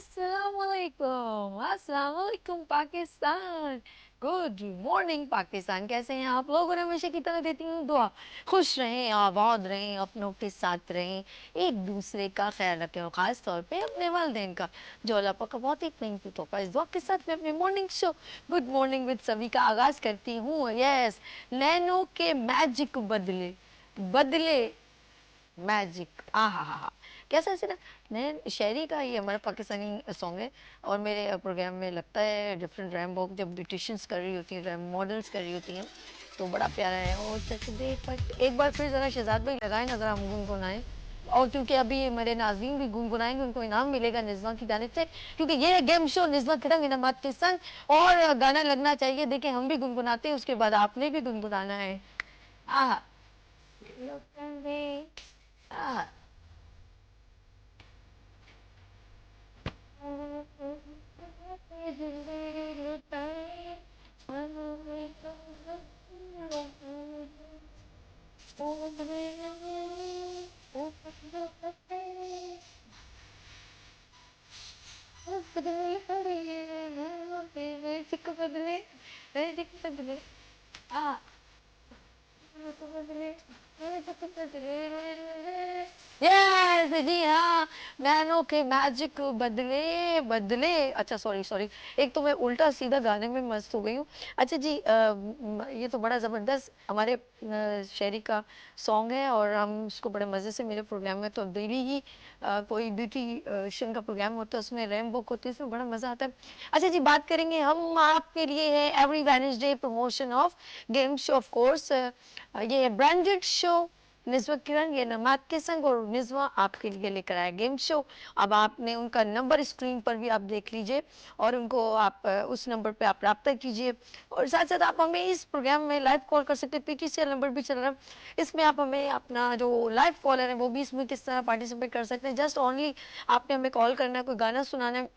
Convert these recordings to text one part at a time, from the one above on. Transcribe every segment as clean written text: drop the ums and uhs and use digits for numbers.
अस्सलामुअलैकुम अस्सलामुअलैकुम Pakistan. Good morning Pakistan, कैसे हैं आप लोग? और हमेशा की तरह देती हूँ दुआ, खुश रहें, आबाद रहें, अपनों के साथ रहें, एक दूसरे का ख्याल रखें और ख़ास तौर पे अपने वालिदैन का, जो अल्लाह पाक का बहुत ही कीमती तोहफा। इस दुआ के साथ मैं अपने morning show good morning with सभी का आगाज़ करती हूँ। यस, नैनो के मैजिक बदले बदले मैजिक, आ हा कैसा ऐसे ना नए शायरी का ये हमारा पाकिस्तानी सॉन्ग है। और मेरे प्रोग्राम में लगता है डिफरेंट रैम वॉक जब ब्यूटिशियंस कर रही होती हैं, रैम मॉडल्स कर रही होती हैं, तो बड़ा प्यारा है। और चकदे पर एक बार फिर ज़रा शहजाद भाई लगाए ना, ज़रा हम गुनगुनाएं। और क्योंकि अभी मेरे नाज़रीन भी गुनगुनाएंगे, उनको इनाम मिलेगा निज़्मा की जानिब से, क्योंकि ये है गेम शो निज़्मा किरंग इनामात के संग। और गाना लगना चाहिए, देखें हम भी गुनगुनाते हैं, उसके बाद आपने भी गुनगुनाना है। आ आ Ah. यस जी हाँ, नैनो के मैजिक बदले बदले। अच्छा सॉरी सॉरी, एक तो मैं उल्टा सीधा गाने में मस्त हो गई हूँ। अच्छा जी, ये तो बड़ा ज़बरदस्त हमारे शायरी का सॉन्ग है और हम इसको बड़े मज़े से मेरे प्रोग्राम में तो डेली ही कोई ब्यूटिशियन का प्रोग्राम होता है, उसमें रैम बुक होती है, इसमें बड़ा मज़ा आता है। अच्छा जी, बात करेंगे हम आपके लिए है every Wednesday promotion of game show off course. ये ब्रांडेड शो निज़्मा किरण ये नमात के संग, और निज़्मा आपके लिए लेकर आया गेम शो। अब आपने उनका नंबर स्क्रीन पर भी आप देख लीजिए और उनको आप उस नंबर पे आप रब्ता कीजिए। और साथ साथ आप हमें इस प्रोग्राम में लाइव कॉल कर सकते हैं, पीटीसीएल नंबर भी चल रहा है, इसमें आप हमें अपना जो लाइव कॉलर है वो भी इसमें किस तरह पार्टिसिपेट कर सकते हैं। जस्ट ओनली आपने हमें कॉल करना है, कोई गाना सुनाना है,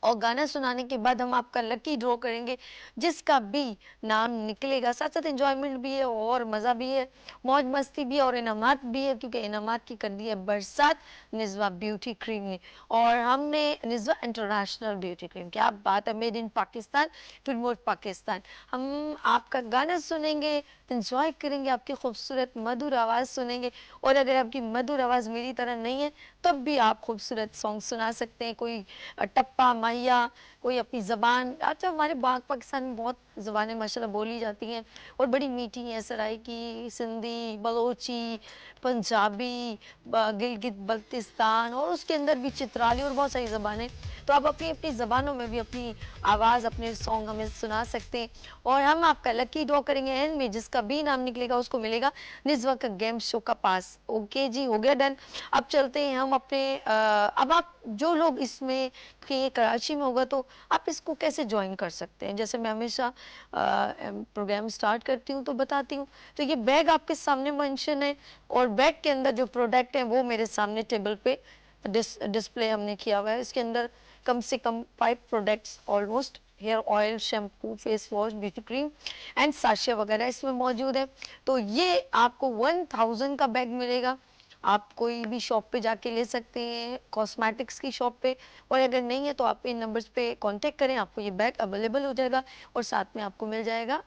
और गाना सुनाने के बाद हम आपका लकी ड्रॉ करेंगे, जिसका भी नाम निकलेगा। साथ साथ एंजॉयमेंट भी है और मज़ा भी है, मौज मस्ती भी है और इनामात भी है, क्योंकि इनामात की कर दी है बरसात निज़्वा ब्यूटी क्रीम ने। और हमने निज़्वा इंटरनेशनल ब्यूटी क्रीम, क्या बात है, made in Pakistan, promote Pakistan. हम आपका गाना सुनेंगे, इंजॉय करेंगे, आपकी खूबसूरत मधुर आवाज़ सुनेंगे। और अगर आपकी मधुर आवाज़ मेरी तरह नहीं है तब भी आप खूबसूरत सॉन्ग सुना सकते हैं, कोई टप्पा मैया, कोई अपनी ज़बान। अच्छा, हमारे पाकिस्तान में बहुत ज़बानें माशाल्लाह बोली जाती हैं और बड़ी मीठी हैं, सराइकी, सिंधी, बलोची, पंजाबी, गिलगित बल्तिस्तान, और उसके अंदर भी चित्राली और बहुत सारी ज़बानें। तो आप अपनी अपनी ज़बानों में भी अपनी आवाज़, अपने सॉन्ग हमें सुना सकते हैं। और हम आपका लकी ड्रॉ करेंगे एंड में, जिसका भी नाम निकलेगा उसको मिलेगा निज़्वा का गेम शो का पास। ओके जी, हो गया डन। अब चलते हैं हम अपने अब आप जो लोग इसमें कि ये कराची में होगा तो आप इसको कैसे ज्वाइन कर सकते हैं। जैसे मैं हमेशा प्रोग्राम स्टार्ट करती हूँ तो बताती हूँ, तो ये बैग आपके सामने मेंशन है और बैग के अंदर जो प्रोडक्ट है वो मेरे सामने टेबल पे डिस्प्ले हमने किया हुआ है। इसके अंदर कम से कम 5 products almost, hair oil, shampoo, face wash, beauty cream and sachet वगैरह इसमें मौजूद है। तो ये आपको 1000 का बैग मिलेगा। आप कोई भी शॉप पे जाके ले सकते हैं, कॉस्मेटिक्स की शॉप पे। और अगर नहीं है तो आप इन नंबर्स पे कांटेक्ट करें, आपको ये बैग अवेलेबल हो जाएगा और साथ में आपको मिल जाएगा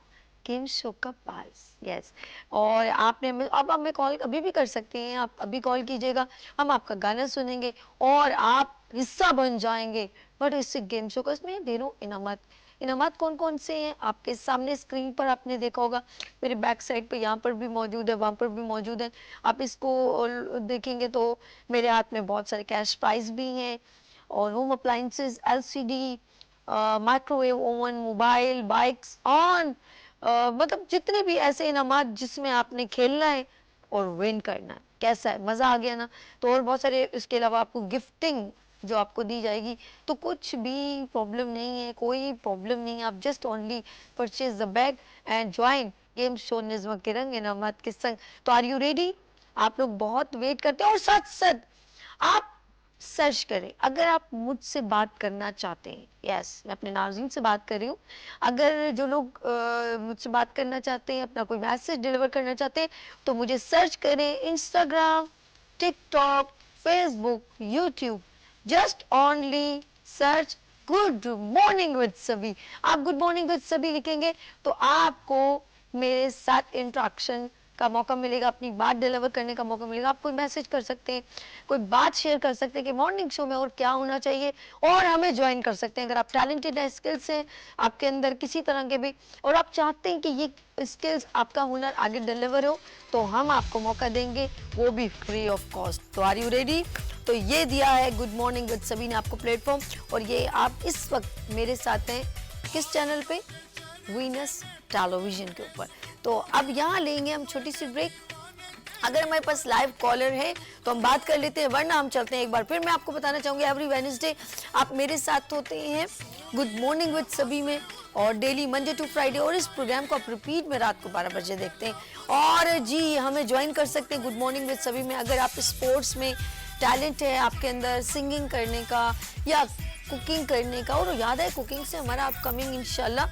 गेम शो का पास। यस, और आपने अब हमें कॉल अभी भी कर सकते हैं, आप अभी कॉल कीजिएगा, हम आपका गाना सुनेंगे और आप हिस्सा बन जाएंगे। बट इससे गेम शो का इसमें दे रहा हूँ इनामत। इनामत कौन कौन से हैं आपके सामने स्क्रीन पर आपने देखा होगा, मेरे बैक साइड पे यहाँ पर भी मौजूद है, वहाँ पर भी मौजूद है। आप इसको देखेंगे तो मेरे हाथ में बहुत सारे कैश प्राइज भी हैं और home appliances, LCD, microwave oven, mobile, bikes on, मतलब जितने भी ऐसे इनामात जिसमें आपने खेलना है और विन करना है। कैसा है, मज़ा आ गया ना? तो और बहुत सारे इसके अलावा आपको गिफ्टिंग जो आपको दी जाएगी, तो कुछ भी प्रॉब्लम नहीं है, कोई प्रॉब्लम नहीं है। आप just only purchase the bag and join game show निज़्मा के रंग इनामात के संग। तो आर यू रेडी? आप लोग बहुत वेट करते हैं। और साथ साथ आप सर्च करें, अगर आप मुझसे बात करना चाहते हैं, यस मैं अपने नाज़रीन से बात कर रही हूँ, अगर जो लोग मुझसे बात करना चाहते हैं, अपना कोई मैसेज डिलीवर करना चाहते हैं, तो मुझे सर्च करें Instagram, TikTok, Facebook, YouTube, just only search good morning with सभी। आप गुड मॉर्निंग विद सभी लिखेंगे तो आपको मेरे साथ इंट्रैक्शन का मौका मिलेगा, अपनी बात डिलीवर करने का मौका मिलेगा। आप कोई मैसेज कर सकते हैं, कोई बात शेयर कर सकते हैं कि मॉर्निंग शो में और क्या होना चाहिए, और हमें ज्वाइन कर सकते हैं। अगर आप टैलेंटेड है, स्किल्स हैं आपके अंदर किसी तरह के भी, और आप चाहते हैं कि ये स्किल्स, आपका हुनर आगे डिलीवर हो, तो हम आपको मौका देंगे, वो भी फ्री ऑफ कॉस्ट। तो आर यू रेडी? तो ये दिया है गुड मॉर्निंग विद सभी ने आपको प्लेटफॉर्म, और ये आप इस वक्त मेरे साथ हैं किस चैनल पे? वीनस टेलीविजन के ऊपर। तो अब यहाँ लेंगे हम छोटी सी ब्रेक। अगर हमारे पास लाइव कॉलर है तो हम बात कर लेते हैं, वरना हम चलते हैं। एक बार फिर मैं आपको बताना चाहूँगी, एवरी वेडनेसडे आप मेरे साथ होते हैं गुड मॉर्निंग विद सभी में, और डेली मंडे टू फ्राइडे, और इस प्रोग्राम को आप रिपीट में रात को 12 बजे देखते हैं। और जी हमें ज्वाइन कर सकते हैं गुड मॉर्निंग विद सभी में अगर आप स्पोर्ट्स में टैलेंट है आपके अंदर, सिंगिंग करने का या कुकिंग करने का। और याद है, कुकिंग से हमारा अपकमिंग इंशाल्लाह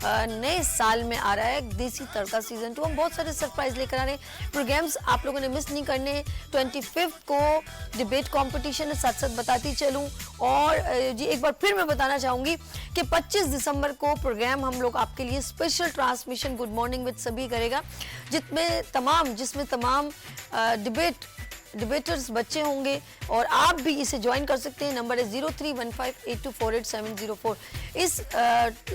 नए साल में आ रहा है देसी तड़का सीजन 2। हम बहुत सारे सरप्राइज लेकर आ रहे हैं, प्रोग्राम्स आप लोगों ने मिस नहीं करने हैं। 25 को डिबेट कंपटीशन है, साथ साथ बताती चलूं। और जी एक बार फिर मैं बताना चाहूँगी कि 25 दिसंबर को प्रोग्राम हम लोग आपके लिए special transmission good morning with सभी करेगा, जिसमें तमाम डिबेटर्स बच्चे होंगे, और आप भी इसे ज्वाइन कर सकते हैं। नंबर है 031582484704।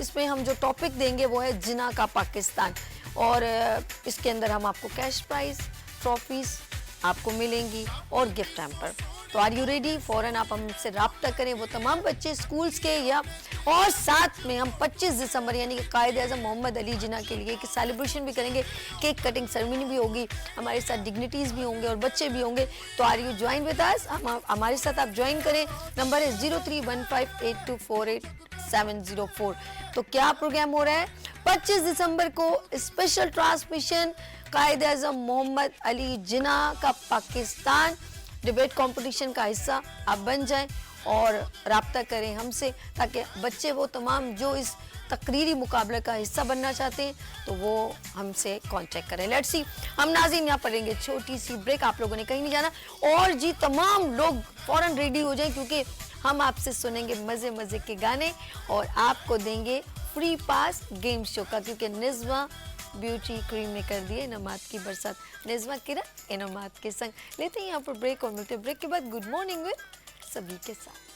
इसमें हम जो टॉपिक देंगे वो है जिना का पाकिस्तान, और इसके अंदर हम आपको कैश प्राइज, ट्रॉफीज आपको मिलेंगी और गिफ्ट हैम्पर। तो आर यू रेडी? फौरन आप हमसे रब्ता करें, वो तमाम बच्चे स्कूल्स के या, और साथ में हम 25 दिसंबर यानी कि कायद आज़म मोहम्मद अली जिना के लिए कि सेलिब्रेशन भी करेंगे, केक कटिंग सेरेमनी भी होगी, हमारे साथ डिग्निटीज़ भी होंगे और बच्चे भी होंगे। तो are you join with us? हमारे साथ आप ज्वाइन करें। नंबर है 031582484704। तो क्या प्रोग्राम हो रहा है? 25 दिसंबर को स्पेशल ट्रांसमिशन कायद आज़म मोहम्मद अली जिना का पाकिस्तान डिबेट कंपटीशन का हिस्सा आप बन जाएं और रब्ता करें हमसे, ताकि बच्चे वो तमाम जो इस तकरीरी मुकाबले का हिस्सा बनना चाहते हैं तो वो हमसे कांटेक्ट करें। Let's see. हम नाज़रीन यहाँ पर लेंगे छोटी सी ब्रेक, आप लोगों ने कहीं नहीं जाना, और जी तमाम लोग फौरन रेडी हो जाएं, क्योंकि हम आपसे सुनेंगे मज़े मज़े के गाने और आपको देंगे फ्री पास गेम शो का, क्योंकि निज़्मा ब्यूटी क्रीम ने कर दी है इनामात की बरसात। निज़्मा किरण इनामात के संग लेते हैं यहाँ पर ब्रेक, और मिलते हैं ब्रेक के बाद गुड मॉर्निंग विद सभी के साथ।